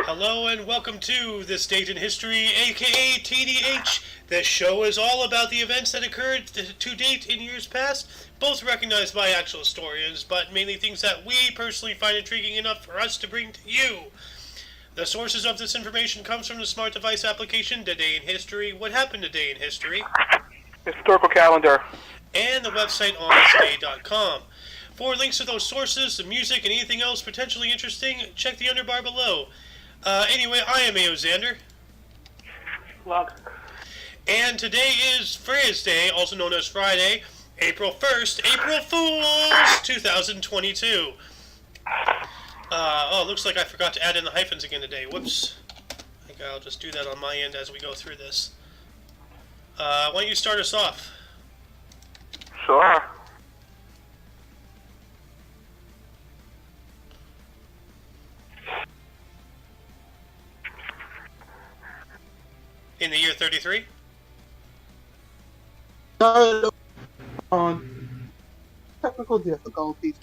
Hello and welcome to This Date in History, aka TDH. This show is all about the events that occurred to date in years past, both recognized by actual historians, but mainly things that we personally find intriguing enough for us to bring to you. The sources of this information comes from the smart device application Today in History, What Happened Today in History, Historical calendar, and the website onthisday.com. For links to those sources, the music, and anything else potentially interesting, check the underbar below. Anyway, I am A.O. Xander. Log. And today is Thursday, also known as Friday, April 1st, April Fools 2022. Looks like I forgot to add in the hyphens again today. Whoops. I think I'll just do that on my end as we go through this. Why don't you start us off? Sure. In the year 33? On technical difficulties.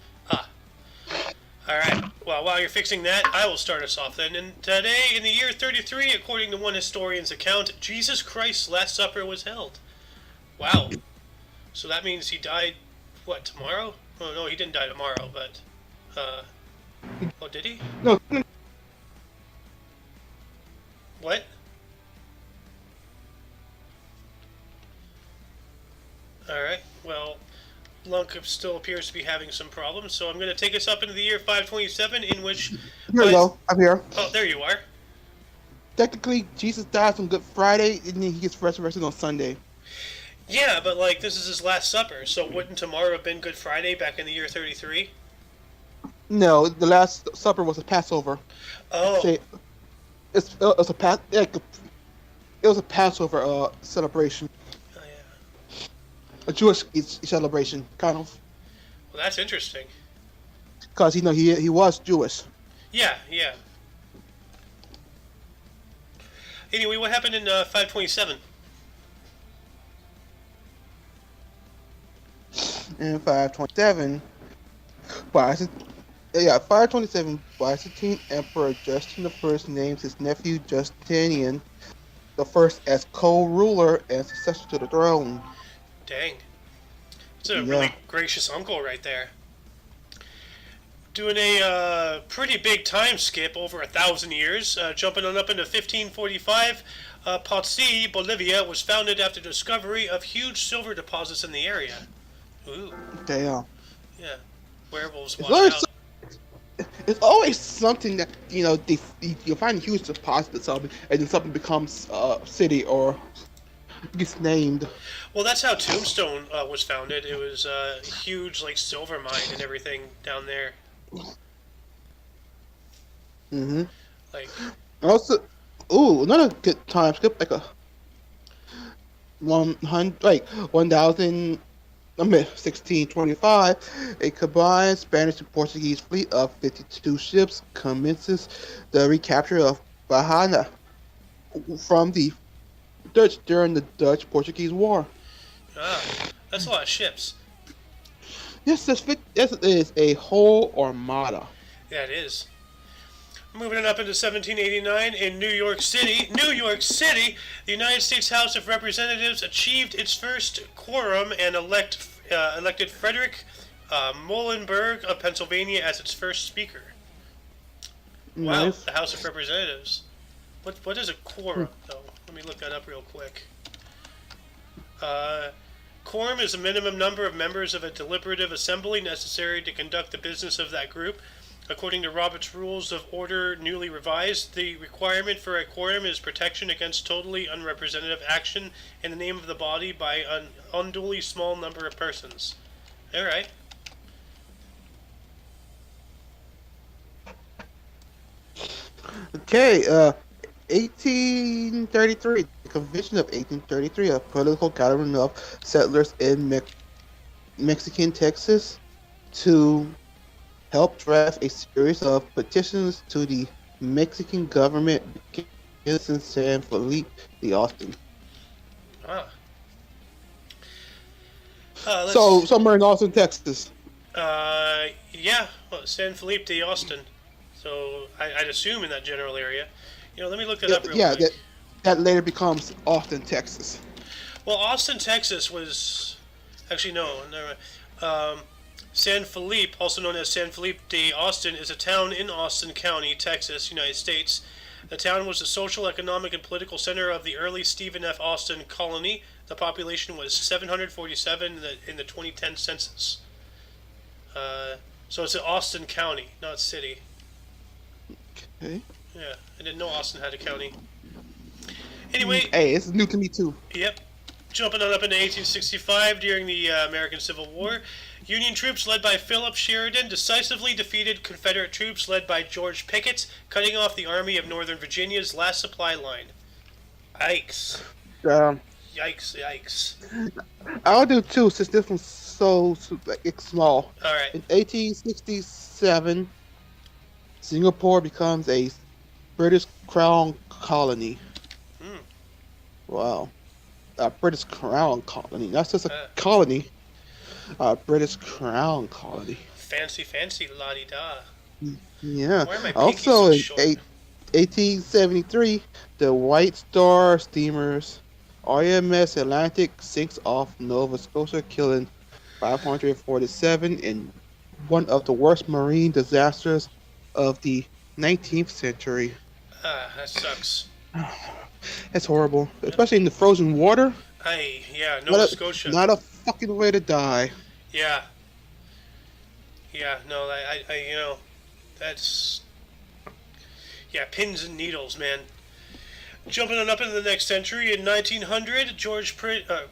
Alright, well, while you're fixing that, I will start us off then. And today, in the year 33, according to one historian's account, Jesus Christ's Last Supper was held. Wow. So that means he died, what, tomorrow? Oh, no, he didn't die tomorrow, but, oh, did he? No. What? Alright, well, Lunk still appears to be having some problems, so I'm going to take us up into the year 527, in which... Here we go. I'm here. Oh, there you are. Technically, Jesus dies on Good Friday, and then he gets resurrected on Sunday. Yeah, but, like, this is his Last Supper, so wouldn't tomorrow have been Good Friday back in the year 33? No, the Last Supper was a Passover. Oh. It was a Passover celebration. Oh, yeah. A Jewish celebration, kind of. Well, that's interesting. Because, he was Jewish. Yeah. Anyway, what happened in 527? In 527, 527, Byzantine Emperor Justin I names his nephew Justinian I as co-ruler and successor to the throne. Dang. It's a really gracious uncle right there. Doing a pretty big time skip, over 1,000 years, jumping on up into 1545, Potosí, Bolivia, was founded after the discovery of huge silver deposits in the area. Ooh. Damn. Yeah. Werewolves watch out. It's always something that, you find a huge deposit of something, and then something becomes a city or gets named. Well, that's how Tombstone was founded. It was a huge, silver mine and everything down there. Mm-hmm. Also, another good time skip, 1625, a combined Spanish and Portuguese fleet of 52 ships commences the recapture of Bahia from the Dutch during the Dutch-Portuguese War. That's a lot of ships. Yes, it is a whole armada. Yeah, it is. Moving on up into 1789 in New York City, the United States House of Representatives achieved its first quorum and elected Frederick Muhlenberg of Pennsylvania as its first speaker. Wow, Nice. the House of Representatives. What is a quorum, though? Let me look that up real quick. Quorum is a minimum number of members of a deliberative assembly necessary to conduct the business of that group. According to Robert's Rules of Order, newly revised, the requirement for a quorum is protection against totally unrepresentative action in the name of the body by an unduly small number of persons. Alright. Okay, 1833, the Convention of 1833, a political gathering of settlers in Mexican Texas to help draft a series of petitions to the Mexican government in San Felipe de Austin. Somewhere in Austin, Texas. Yeah, San Felipe de Austin. So I'd assume in that general area. Let me look that up real Yeah, quick. that later becomes Austin, Texas. Well, Austin, Texas was actually no, never mind. San Felipe, also known as San Felipe de Austin, is a town in Austin County, Texas, United States. The town was the social, economic, and political center of the early Stephen F. Austin colony. The population was 747 in the 2010 census. So it's in Austin County, not city. Okay. Yeah, I didn't know Austin had a county. Anyway, Hey, it's new to me too. yep. Jumping on up into 1865 during the American Civil War, Union troops led by Philip Sheridan decisively defeated Confederate troops led by George Pickett, cutting off the Army of Northern Virginia's last supply line. Yikes. Um, Yikes. I'll do two since this one's so like, small. Alright. In 1867, Singapore becomes a British Crown colony. Hmm. Wow. A British Crown colony. Not just a colony. A British Crown colony. Fancy, la-di-da. Yeah. Why are my pinkies Also so in short? 1873, the White Star steamers RMS Atlantic sinks off Nova Scotia, killing 547 in one of the worst marine disasters of the 19th century. That sucks. That's horrible, especially in the frozen water. Yeah, Nova Scotia. Not a fucking way to die. Yeah. Yeah, no, that's... Yeah, pins and needles, man. Jumping on up into the next century, in 1900,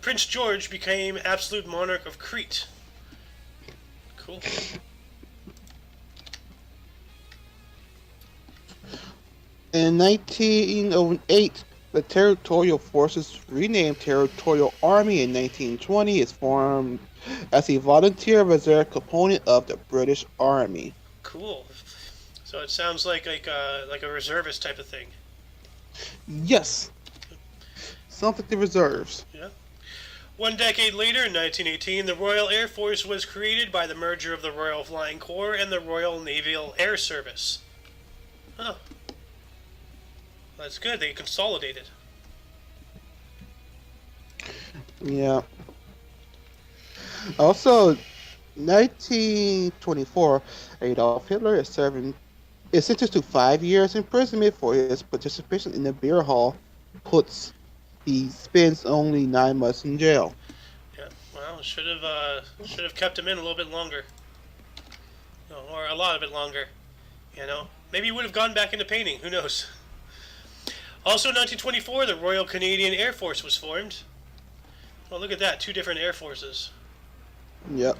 Prince George became absolute monarch of Crete. Cool. In 1908, the Territorial Forces, renamed Territorial Army in 1920, is formed as a volunteer reserve component of the British Army. Cool. So it sounds like a reservist type of thing. Yes. Something to reserves. Yeah. One decade later, in 1918, the Royal Air Force was created by the merger of the Royal Flying Corps and the Royal Naval Air Service. Oh. That's good. They consolidated. Yeah. Also, 1924, Adolf Hitler is sentenced to 5 years imprisonment for his participation in the beer hall. He spends only 9 months in jail. Yeah. Well, should have kept him in a little bit longer. No, or a lot of it longer. Maybe he would have gone back into painting. Who knows? Also, in 1924, the Royal Canadian Air Force was formed. Well, look at that. 2 different air forces. Yep.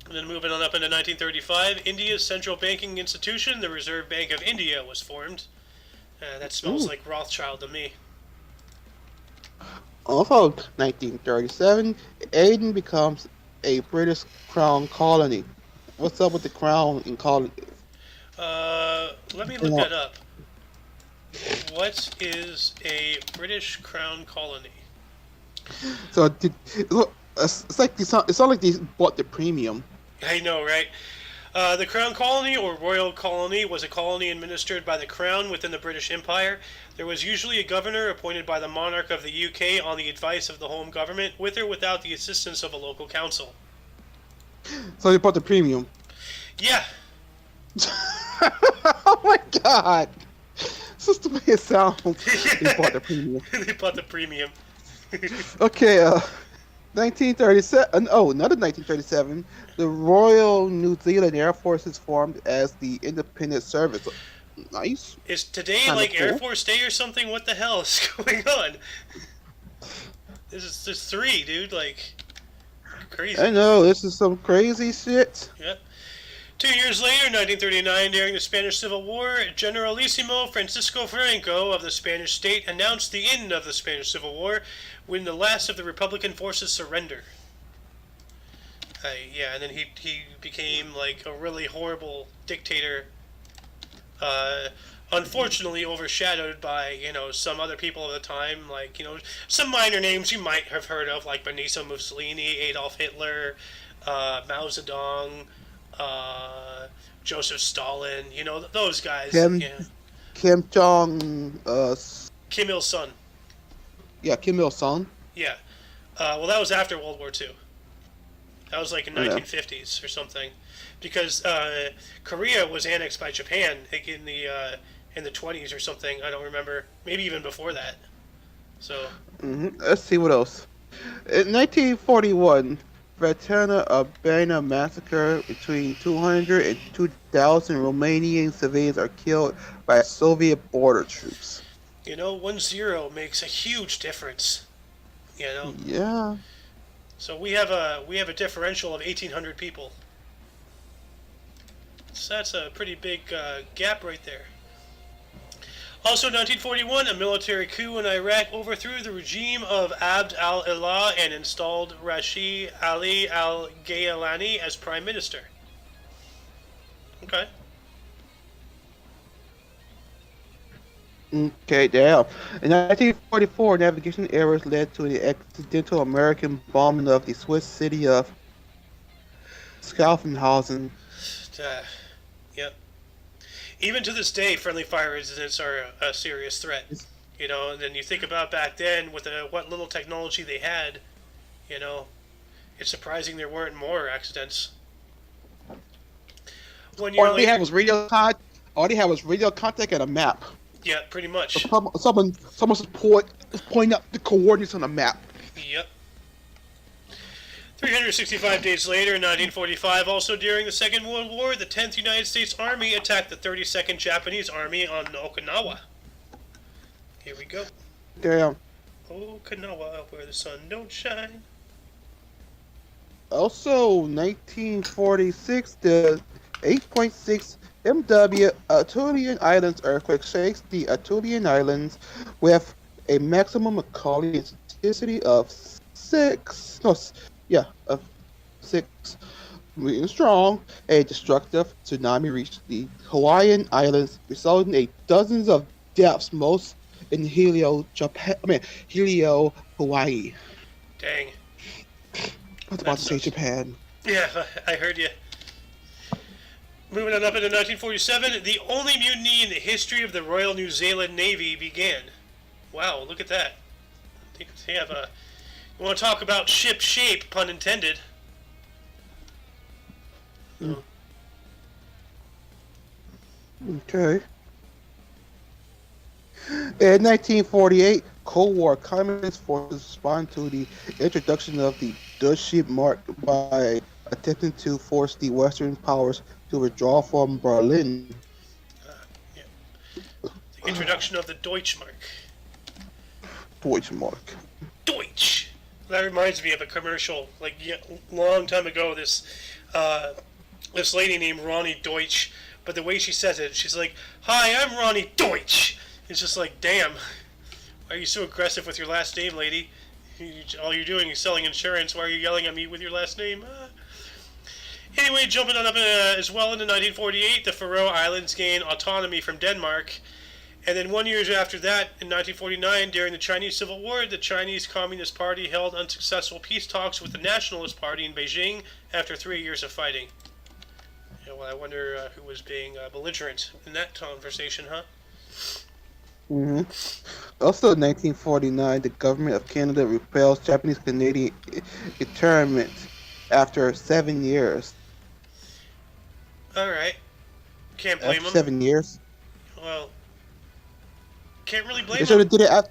And then moving on up into 1935, India's central banking institution, the Reserve Bank of India, was formed. That smells like Rothschild to me. Also, 1937, Aden becomes a British Crown colony. What's up with the Crown in colony? Let me look that up. What is a British Crown colony? So it's like it's not like they bought the premium. I know, right? The Crown Colony, or Royal Colony, was a colony administered by the Crown within the British Empire. There was usually a governor appointed by the monarch of the UK on the advice of the home government, with or without the assistance of a local council. So they bought the premium. Yeah. Oh my god! This is the way it sounds. They bought the premium. They bought the premium. Okay, 1937. Oh, another 1937. The Royal New Zealand Air Force is formed as the independent service. Nice. Is today Kinda like Air cool. Force Day or something? What the hell is going on? There's 3, dude. Like, crazy. I know, this is some crazy shit. Yep. 2 years later, 1939, during the Spanish Civil War, Generalissimo Francisco Franco of the Spanish state announced the end of the Spanish Civil War when the last of the Republican forces surrendered. Yeah, and then he became like a really horrible dictator. Unfortunately overshadowed by, some other people of the time, like, some minor names you might have heard of, like Benito Mussolini, Adolf Hitler, Mao Zedong, Joseph Stalin, those guys. Kim Yeah. Kim Jong Kim Il Sung. yeah, Kim Il Sung. Yeah. Well, that was after World War II. That was like in Oh, yeah. 1950s or something, because Korea was annexed by Japan like in the 20s or something. I don't remember. Maybe even before that. So Let's see what else. In 1941, Fratana Albania massacre between 200 and 2,000 Romanian civilians are killed by Soviet border troops. 1-0 makes a huge difference. You know. Yeah. So we have a differential of 1,800 people. So that's a pretty big gap right there. Also, 1941, a military coup in Iraq overthrew the regime of Abd al-Ilah and installed Rashid Ali al-Gaylani as prime minister. Okay. Okay, damn. In 1944, navigation errors led to the accidental American bombing of the Swiss city of Schaffenhausen. Uh, yep. Even to this day, friendly fire incidents are a serious threat. And then you think about back then with what little technology they had, it's surprising there weren't more accidents. 1 year All they later, had was radio contact and a map. yeah, pretty much. Someone pointing up the coordinates on a map. Yep. 365 days later, in 1945, also during the Second World War, the 10th United States Army attacked the 32nd Japanese Army on Okinawa. Here we go. Damn. Okinawa, where the sun don't shine. Also, 1946, the 8.6 MW Atulian Islands earthquake shakes the Atulian Islands with a maximum Macaulay intensity of 6. No, of 6 meters strong. A destructive tsunami reached the Hawaiian Islands, resulting in dozens of deaths, most in Helio, Hawaii. Dang. I was about to say Japan. Yeah, I heard you. Moving on up into 1947, the only mutiny in the history of the Royal New Zealand Navy began. Wow, look at that. They have a... You want to talk about ship shape, pun intended. Oh. Okay. In 1948, Cold War communist forces responded to the introduction of the Deutsche Mark by attempting to force the Western powers to withdraw from Berlin. Yeah. The introduction of the Deutsche Mark. Deutsche Mark. Deutsch. That reminds me of a commercial, like long time ago. This lady named Ronnie Deutsch, but the way she says it, she's like, "Hi, I'm Ronnie Deutsch." It's just like, damn, why are you so aggressive with your last name, lady? All you're doing is selling insurance. Why are you yelling at me with your last name? Anyway, jumping on up as well into 1948, the Faroe Islands gained autonomy from Denmark. And then 1 year after that, in 1949, during the Chinese Civil War, the Chinese Communist Party held unsuccessful peace talks with the Nationalist Party in Beijing after 3 years of fighting. Yeah, well, I wonder who was being belligerent in that conversation, huh? Also in 1949, the government of Canada repels Japanese-Canadian internment after 7 years. Alright. Can't blame After them. 7 years. Well, can't really blame They should them. have did it.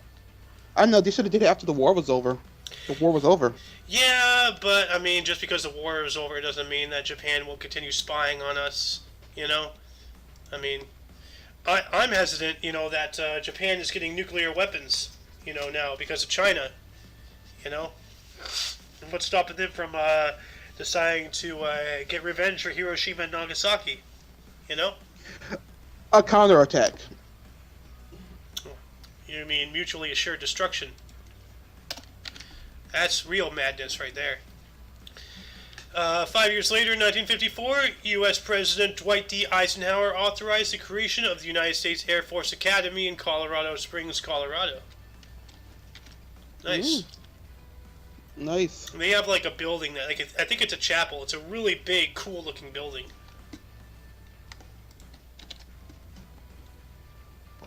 I know they should have did it after the war was over. The war was over. Yeah, but, I mean, just because the war is over doesn't mean that Japan will continue spying on us, I mean... I'm hesitant, that Japan is getting nuclear weapons, now because of China, And what stopped them from deciding to get revenge for Hiroshima and Nagasaki, A counterattack. You mean mutually assured destruction. That's real madness right there. 5 years later, in 1954, U.S. President Dwight D. Eisenhower authorized the creation of the United States Air Force Academy in Colorado Springs, Colorado. Nice. Nice. They have like a building that, like, I think it's a chapel. It's a really big, cool-looking building.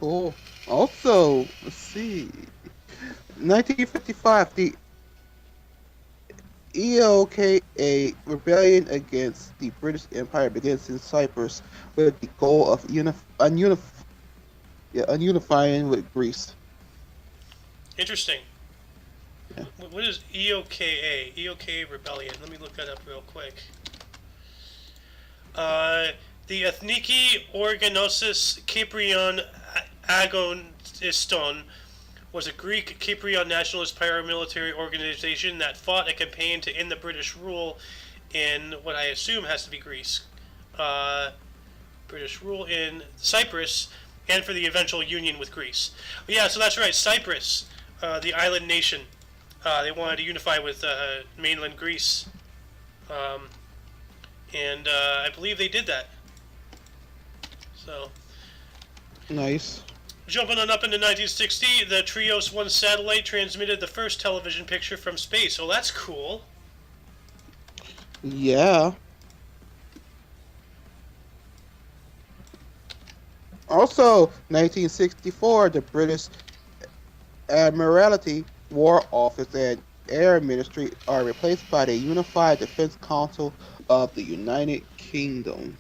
Cool. Also, let's see. 1955, the EOKA rebellion against the British Empire begins in Cyprus with the goal of unifying with Greece. Interesting. Yeah. What is EOKA? EOKA rebellion. Let me look that up real quick. The Ethniki Organosis Kyprion Agoniston was a Greek Cypriot nationalist paramilitary organization that fought a campaign to end the British rule in what I assume has to be Greece. British rule in Cyprus, and for the eventual union with Greece. Yeah, so that's right, Cyprus, the island nation. They wanted to unify with mainland Greece. And I believe they did that. So, Nice. jumping on up into 1960, the Trios 1 satellite transmitted the first television picture from space. So that's cool. Yeah. Also, 1964, the British Admiralty, War Office, and Air Ministry are replaced by the Unified Defense Council of the United Kingdom.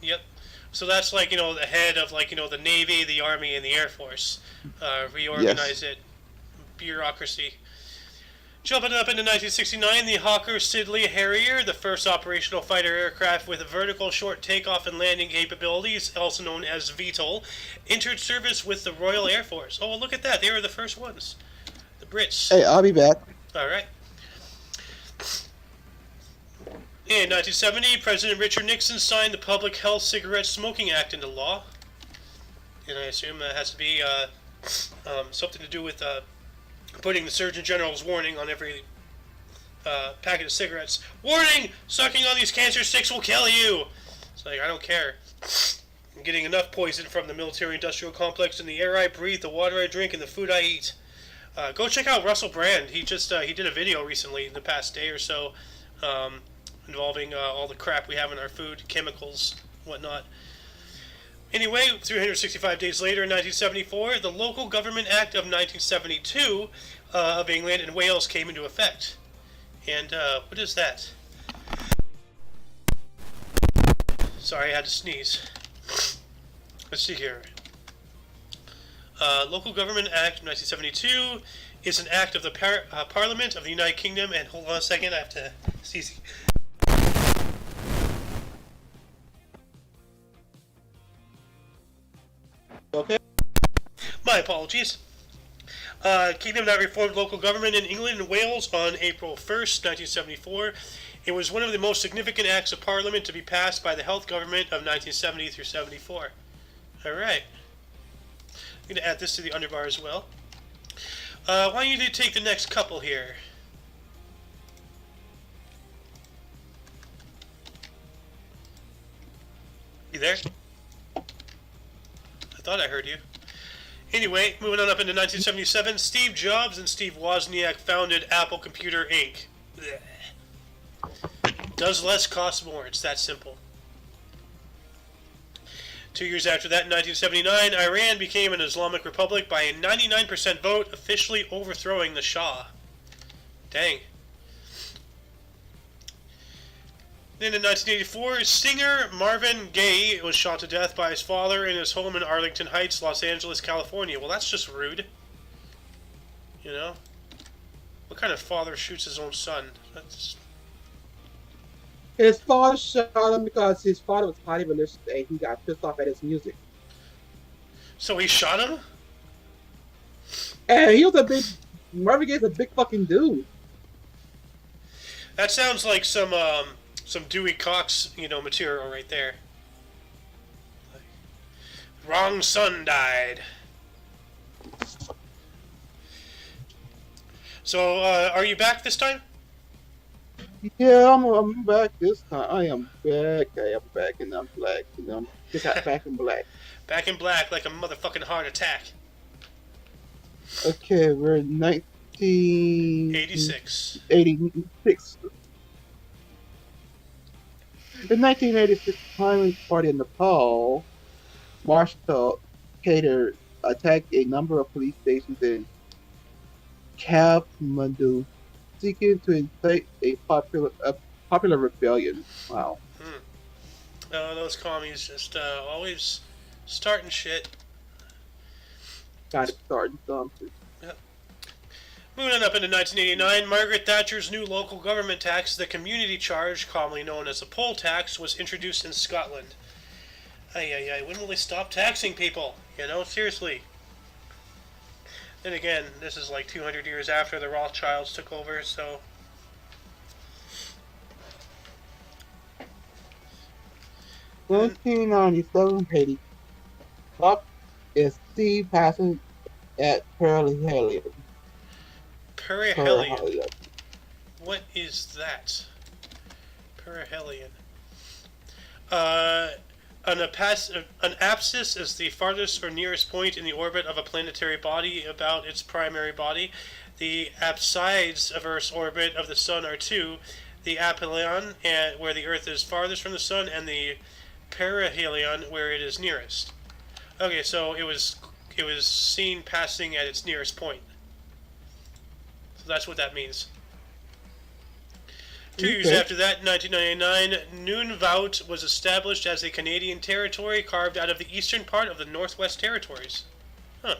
Yep. So that's like, the head of like, the Navy, the Army, and the Air Force. Reorganize it. Bureaucracy. Jumping up into 1969, the Hawker Siddeley Harrier, the first operational fighter aircraft with vertical short takeoff and landing capabilities, also known as VTOL, entered service with the Royal Air Force. Oh, well, look at that. They were the first ones. The Brits. Hey, I'll be back. All right. In 1970, President Richard Nixon signed the Public Health Cigarette Smoking Act into law. And I assume that has to be something to do with putting the Surgeon General's warning on every packet of cigarettes. Warning! Sucking on these cancer sticks will kill you! It's like, I don't care. I'm getting enough poison from the military-industrial complex in the air I breathe, the water I drink, and the food I eat. Go check out Russell Brand. He just he did a video recently in the past day or so involving all the crap we have in our food, chemicals, whatnot. Anyway, 365 days later, in 1974, the Local Government Act of 1972 of England and Wales came into effect. And what is that? Sorry, I had to sneeze. Let's see here. Local Government Act of 1972 is an act of the Parliament of the United Kingdom. And hold on a second, I have to sneeze. Okay. My apologies. Kingdom that reformed local government in England and Wales on April 1st, 1974. It was one of the most significant acts of Parliament to be passed by the Health Government of 1970 through 74. Alright. I'm going to add this to the underbar as well. Why don't you take the next couple here? You there? I thought I heard you. Anyway, moving on up into 1977, Steve Jobs and Steve Wozniak founded Apple Computer Inc. Blech. Does less, cost more. It's that simple. 2 years after that, in 1979, Iran became an Islamic Republic by a 99% vote, officially overthrowing the Shah. Dang. Then in 1984, singer Marvin Gaye was shot to death by his father in his home in Arlington Heights, Los Angeles, California. Well, that's just rude. You know? What kind of father shoots his own son? That's... His father shot him because his father was highly religious and he got pissed off at his music. So he shot him? And he was a big... Marvin Gaye's a big fucking dude. That sounds like some Dewey Cox, material right there. Wrong son died. So, are you back this time? Yeah, I'm back this time. I am back, and I'm black. Just got back in black. Back in black like a motherfucking heart attack. Okay, we're 86. 1986. In 1986, the Communist Party in Nepal, Marshal Kader attacked a number of police stations in Kathmandu, seeking to incite a popular rebellion. Wow. Those commies just always starting shit. Got it started something. Yep. Moving on up into 1989, Margaret Thatcher's new local government tax, the community charge, commonly known as a poll tax, was introduced in Scotland. When will they stop taxing people? You know, seriously. Then again, this is like 200 years after the Rothschilds took over, so... 1997 Haiti. Up is sea passing at perihelion. Perihelion. What is that? Perihelion. An apsis is the farthest or nearest point in the orbit of a planetary body about its primary body. The apsides of Earth's orbit of the Sun are two: the aphelion, where the Earth is farthest from the Sun, and the perihelion, where it is nearest. Okay, so it was seen passing at its nearest point. So that's what that means. 2 years after that, in 1999, Nunavut was established as a Canadian territory carved out of the eastern part of the Northwest Territories. Huh.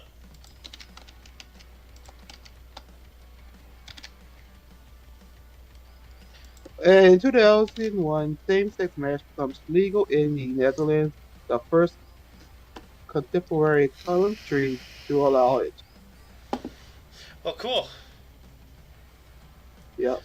In 2001, same-sex marriage becomes legal in the Netherlands, the first contemporary country to allow it. Well, cool. Yep.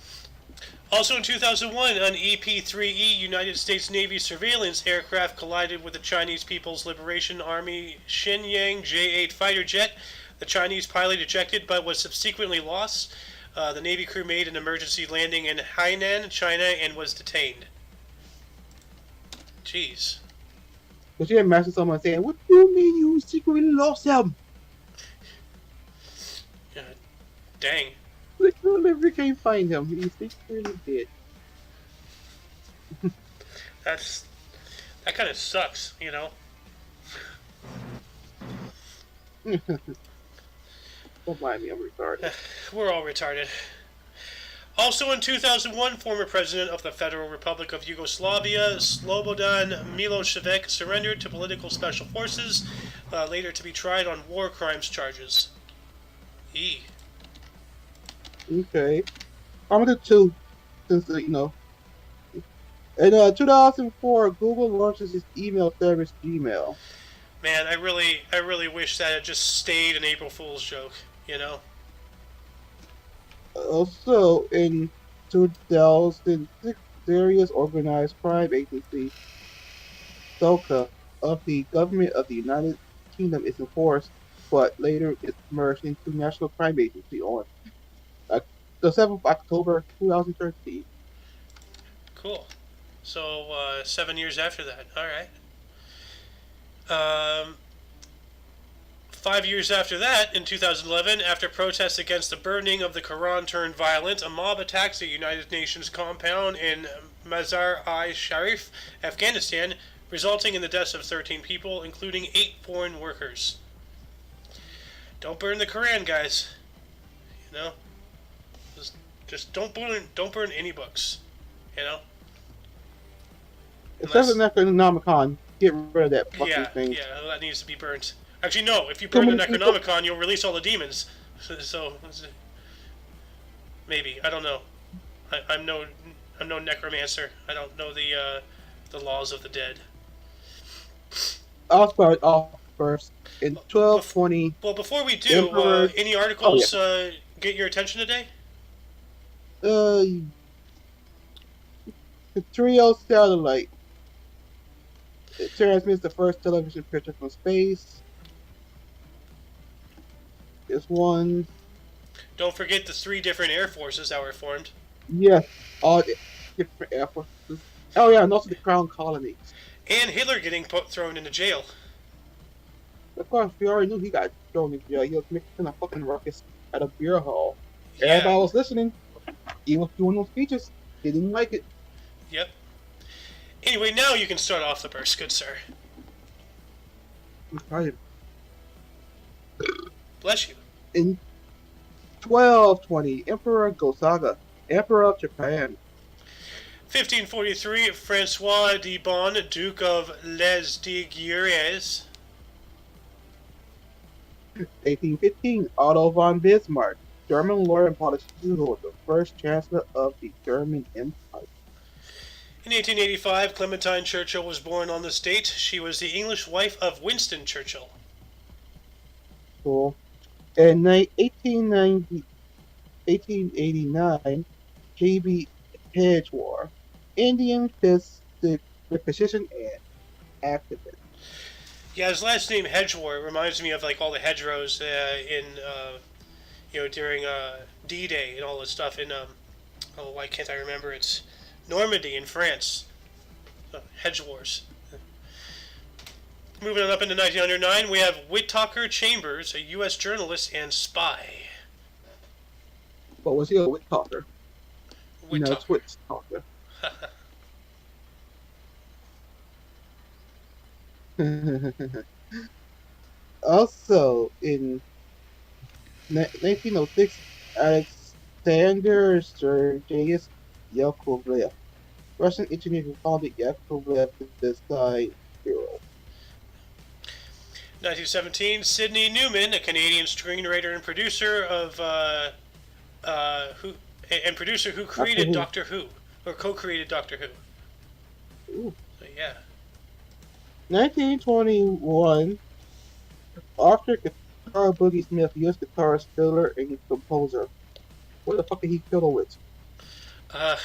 Also in 2001, an EP-3E United States Navy surveillance aircraft collided with the Chinese People's Liberation Army Shenyang J-8 fighter jet. The Chinese pilot ejected but was subsequently lost. The Navy crew made an emergency landing in Hainan, China, and was detained. Jeez. But you imagine someone saying, "What do you mean you secretly lost him?" Dang. Like, we never can't find him. He's secretly dead. That kind of sucks, you know. Don't mind me, I'm retarded. We're all retarded. Also in 2001, former president of the Federal Republic of Yugoslavia, Slobodan Milosevic, surrendered to political special forces, later to be tried on war crimes charges. Okay. I'm gonna do two, since, you know. In 2004, Google launches its email service, Gmail. Man, I really wish that had just stayed an April Fool's joke, you know? Also, in 2006, Syria's organized crime agency, SOCA, of the government of the United Kingdom is enforced, but later is merged into National Crime Agency on the 7th of October 2013. Cool. So, 7 years after that. Alright. 5 years after that, in 2011, after protests against the burning of the Quran turned violent, a mob attacks a United Nations compound in Mazar-i-Sharif, Afghanistan, resulting in the deaths of 13 people, including 8 foreign workers. Don't burn the Quran, guys. You know? Just don't burn any books. You know? Except for Necronomicon, get rid of that fucking thing. Yeah, that needs to be burnt. Actually, no. If you burn the Necronomicon, you'll release all the demons. So maybe, I don't know. I'm no necromancer. I don't know the laws of the dead. I'll start off first. In 1220. Well, before we do, any articles get your attention today? The Trio satellite. It transmits the first television picture from space. This one. Don't forget the 3 different air forces that were formed. Yes, all the different air forces. Oh yeah, and also the Crown colonies. And Hitler getting thrown into jail. Of course, we already knew he got thrown in jail. He was making a fucking ruckus at a beer hall. Everybody was listening. He was doing those speeches. They didn't like it. Yep. Anyway, now you can start off the burst, good sir. Bless you. In 1220, Emperor Gosaga, Emperor of Japan. 1543, Francois de Bon, Duke of Les Diguieres. 1815, Otto von Bismarck, German lawyer and politician who was the first chancellor of the German Empire. In 1885, Clementine Churchill was born on this date. She was the English wife of Winston Churchill. Cool. In 1889, J.B. Hedgeworth, Indian physician and activist. Yeah, his last name Hedgeworth reminds me of like all the hedgerows in during D-Day and all this stuff in why can't I remember? It's Normandy in France. Hedgeworths. Moving on up into 1909, we have Whittaker Chambers, a U.S. journalist and spy. But was he a wit talker? Whittaker. No, it's wit talker. Also, in 1906, Alexander Sergeyevich Yakovlev, Russian engineer who founded Yakovlev design bureau. 1917, Sidney Newman, a Canadian screenwriter and producer who created Doctor Who, or co-created Doctor Who. Ooh. So, yeah. 1921, Arthur Guitar Boogie Smith, U.S. guitarist, fiddler, and composer. What the fuck did he fiddle with? I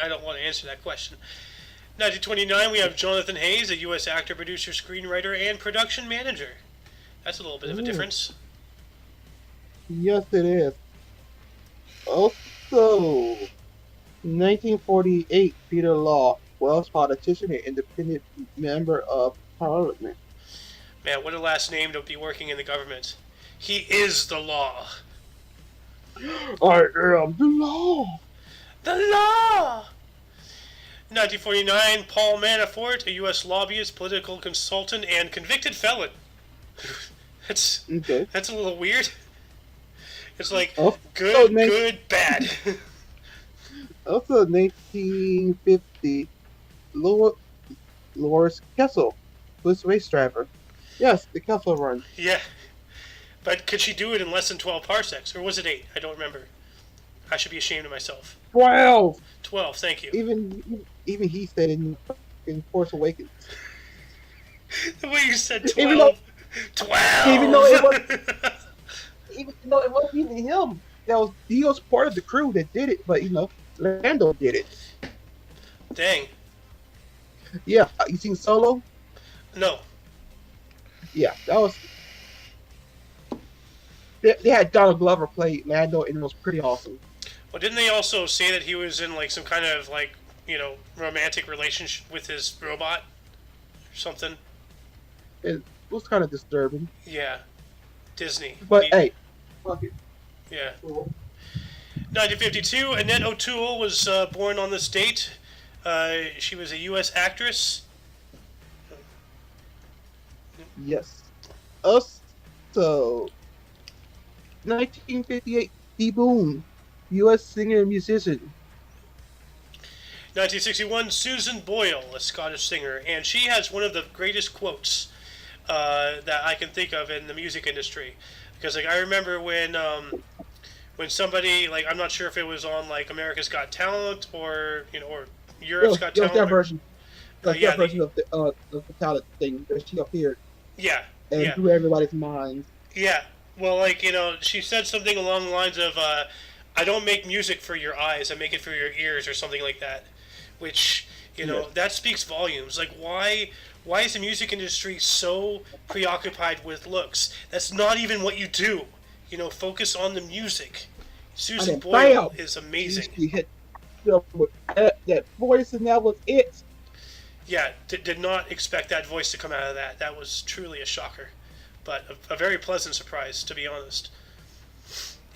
don't want to answer that question. 1929, we have Jonathan Hayes, a U.S. actor, producer, screenwriter, and production manager. That's a little bit of a difference. Yes, it is. Also, 1948, Peter Law, Welsh politician and independent member of Parliament. Man, what a last name to be working in the government. He is the law. I am the law. The law! 1949, Paul Manafort, a U.S. lobbyist, political consultant, and convicted felon. That's a little weird. It's like, good, bad. Also, 1950, Loris Kessel, Swiss race driver. Yes, the Kessel Run. Yeah. But could she do it in less than 12 parsecs? Or was it 8? I don't remember. I should be ashamed of myself. 12! 12, thank you. Even he said in Force Awakens. The way you said 12. 12! Even though it wasn't even him. He was part of the crew that did it, but Lando did it. Dang. Yeah, you seen Solo? No. Yeah, that was. They had Donald Glover play Lando, and it was pretty awesome. Well, didn't they also say that he was in like some kind of like romantic relationship with his robot or something? It was kind of disturbing. Yeah, Disney. But hey, fuck it. Yeah. 1952, Annette O'Toole was born on this date. She was a U.S. actress. Yes. Also, 1958, D. Boone, U.S. singer and musician. 1961, Susan Boyle, a Scottish singer, and she has one of the greatest quotes that I can think of in the music industry. Because I remember when somebody, I'm not sure if it was on America's Got Talent or or Europe's Got Talent. That version. That version of the talent thing that she appeared. Yeah. And blew everybody's minds. Yeah. Well, she said something along the lines of, I don't make music for your eyes, I make it for your ears, or something like that. Which, that speaks volumes. Why is the music industry so preoccupied with looks? That's not even what you do. Focus on the music. Susan Boyle is amazing. She hit that voice, and that was it. Yeah, did not expect that voice to come out of that. That was truly a shocker. But a very pleasant surprise, to be honest.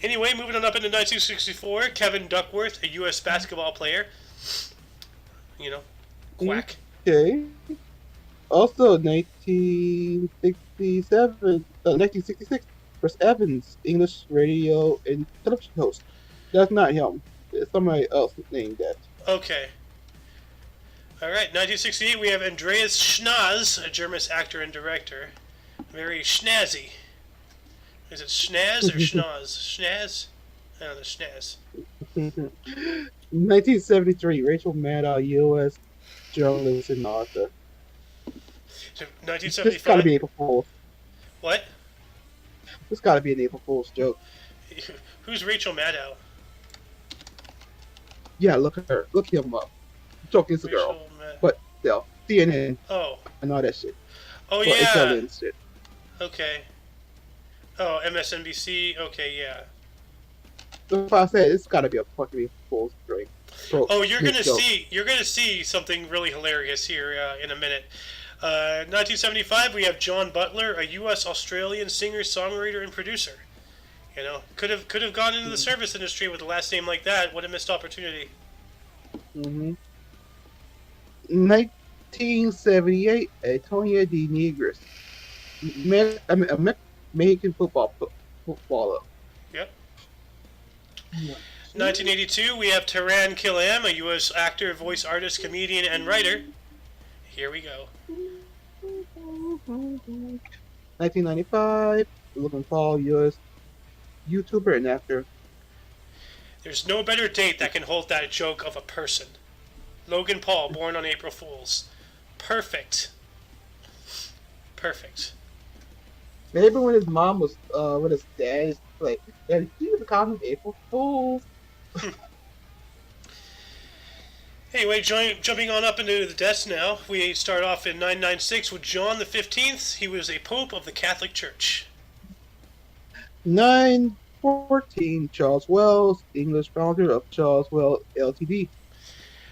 Anyway, moving on up into 1964, Kevin Duckworth, a U.S. basketball player. You know, quack. Okay. Also, 1966, Chris Evans, English radio and television host. That's not him. It's somebody else named that. Okay. All right, 1968, we have Andreas Schnaz, a German actor and director. Very schnazzy. Is it Schnaz or Schnoz? Schnaz? I don't know, Schnaz. 1973, Rachel Maddow, U.S. journalist and author. So, This 1975. gotta be April Fool's. What? This gotta be an April Fool's joke. Who's Rachel Maddow? Yeah, look at her. Look him up. Joke is a girl. Rachel But still, CNN Oh. and all that shit. Oh, Well, yeah. Italian shit. Okay. Oh, MSNBC. Okay, yeah. That's why I said it's gotta be a fucking April Fool's joke. Oh, you're gonna joke. see something really hilarious here in a minute. 1975, we have John Butler, a U.S. Australian singer, songwriter, and producer. You know, could have gone into the service industry with a last name like that. What a missed opportunity. 1978, Antonio de Negris, Mexican footballer. Yep. 1982, we have Taran Killam, a U.S. actor, voice artist, comedian, and writer. Here we go. 1995, Logan Paul, U.S. YouTuber and actor. There's no better date that can hold that joke of a person. Logan Paul, born on April Fool's. Perfect. Perfect. Maybe when his mom was with his dad, it's like, yeah, he was calling him April Fool's. Anyway, jumping on up into the deaths now, we start off in 996 with John the 15th. He was a pope of the Catholic Church. 914, Charles Wells, English founder of Charles Wells Ltd.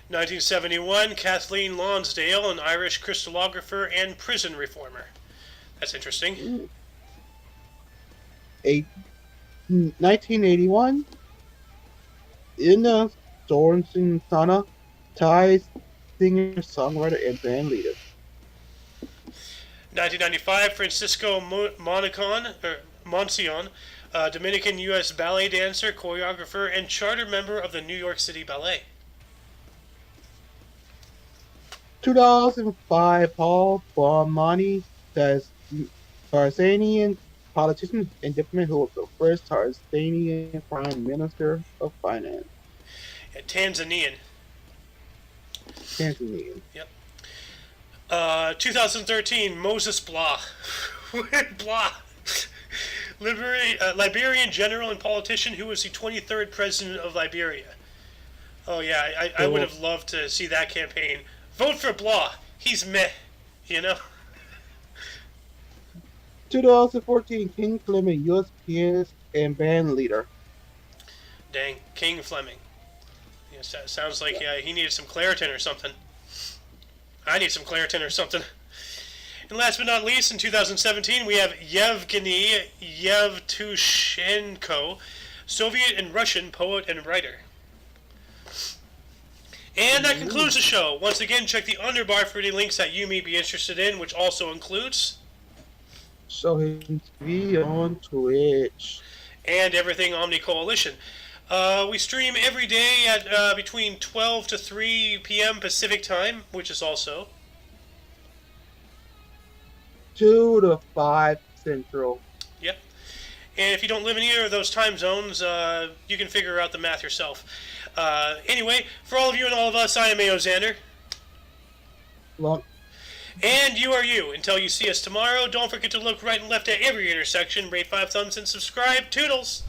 1971, Kathleen Lonsdale, an Irish crystallographer and prison reformer. That's interesting. 1981, Ina Sorensen Sana, Thai singer, songwriter, and band leader. 1995, Francisco Moncion, Dominican U.S. ballet dancer, choreographer, and charter member of the New York City Ballet. 2005, Paul Bomani, Tanzanian politician and diplomat who was the first Tanzanian Prime Minister of Finance. Yeah, Tanzanian. Tanzanian. Yep. 2013, Moses Blah. Blah. Liberian general and politician who was the 23rd president of Liberia. Oh, yeah, I would have loved to see that campaign. Vote for Blah. He's meh, you know? 2014, King Fleming, U.S. pianist and band leader. Dang, King Fleming. Yeah, sounds like he needed some Claritin or something. I need some Claritin or something. And last but not least, in 2017, we have Yevgeny Yevtushenko, Soviet and Russian poet and writer. And that concludes the show. Once again, check the underbar for any links that you may be interested in, which also includes... So him TV on Twitch. And everything Omni Coalition. We stream every day at between 12 to 3 p.m. Pacific time, which is also... 2 to 5 Central. Yep. And if you don't live in either of those time zones, you can figure out the math yourself. Anyway, for all of you and all of us, I am A.O. Xander. Long. And you are you. Until you see us tomorrow, don't forget to look right and left at every intersection, rate 5 thumbs, and subscribe. Toodles!